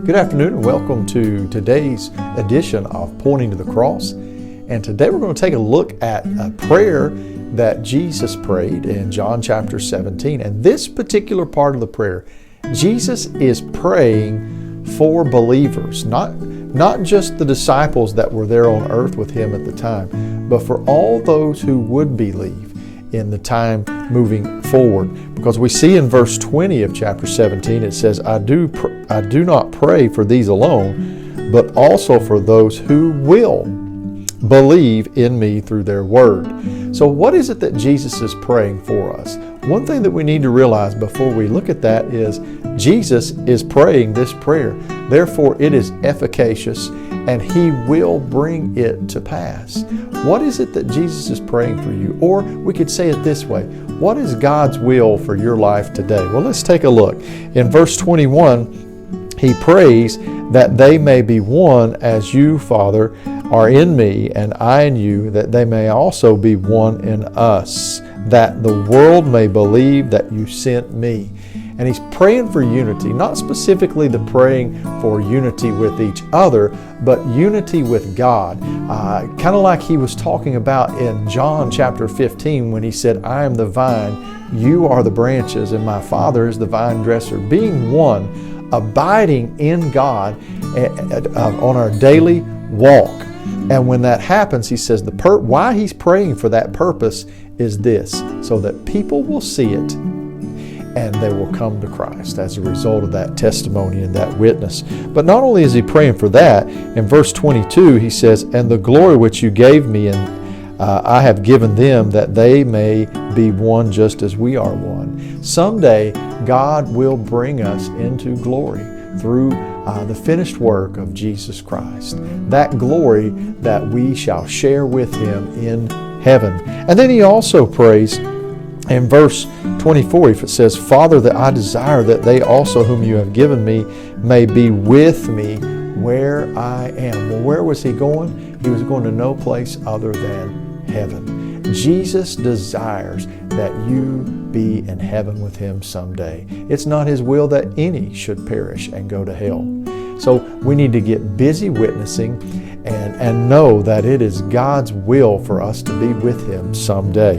Good afternoon and welcome to today's edition of Pointing to the Cross. And today we're going to take a look at a prayer that Jesus prayed in John chapter 17. And this particular part of the prayer, Jesus is praying for believers, not just the disciples that were there on earth with him at the time, but for all those who would believe in the time moving forward. Because we see in verse 20 of chapter 17, it says, I do not pray for these alone, but also for those who will believe in me through their word. So what is it that Jesus is praying for us? One thing that we need to realize before we look at that is Jesus is praying this prayer. Therefore, it is efficacious and he will bring it to pass. What is it that Jesus is praying for you? Or we could say it this way. What is God's will for your life today? Well, let's take a look. In verse 21, he prays that they may be one as you, Father, are in me and I in you, that they may also be one in us, that the world may believe that you sent me. And he's praying for unity, not specifically the praying for unity with each other, but unity with God. Kind of like he was talking about in John chapter 15 when he said, I am the vine, you are the branches, and my Father is the vine dresser. Being one, abiding in God on our daily walk. And when that happens, he says why he's praying for that purpose is this, so that people will see it and they will come to Christ as a result of that testimony and that witness. But not only is he praying for that, in verse 22 he says, and the glory which you gave me, and I have given them, that they may be one just as we are one. Someday God will bring us into glory through the finished work of Jesus Christ. That glory that we shall share with him in heaven. And then he also prays in verse 24, if it says, Father, that I desire that they also whom you have given me may be with me where I am. Well, where was he going? He was going to no place other than heaven. Jesus desires that you be in heaven with him someday. It's not his will that any should perish and go to hell. So we need to get busy witnessing and know that it is God's will for us to be with him someday.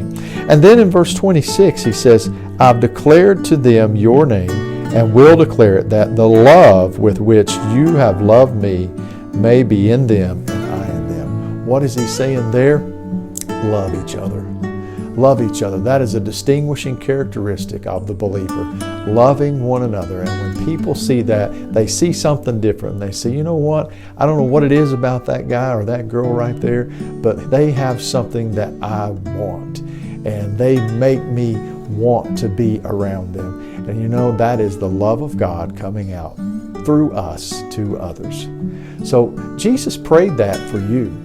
And then in verse 26 he says, I've declared to them your name and will declare it, that the love with which you have loved me may be in them and I in them. What is he saying there? Love each other. Love each other. That is a distinguishing characteristic of the believer. Loving one another. And when people see that, they see something different. They say, you know what? I don't know what it is about that guy or that girl right there, but they have something that I want. And they make me want to be around them. And you know, that is the love of God coming out through us to others. So Jesus prayed that for you.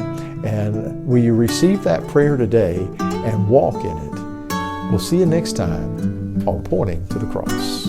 And will you receive that prayer today and walk in it? We'll see you next time on Pointing to the Cross.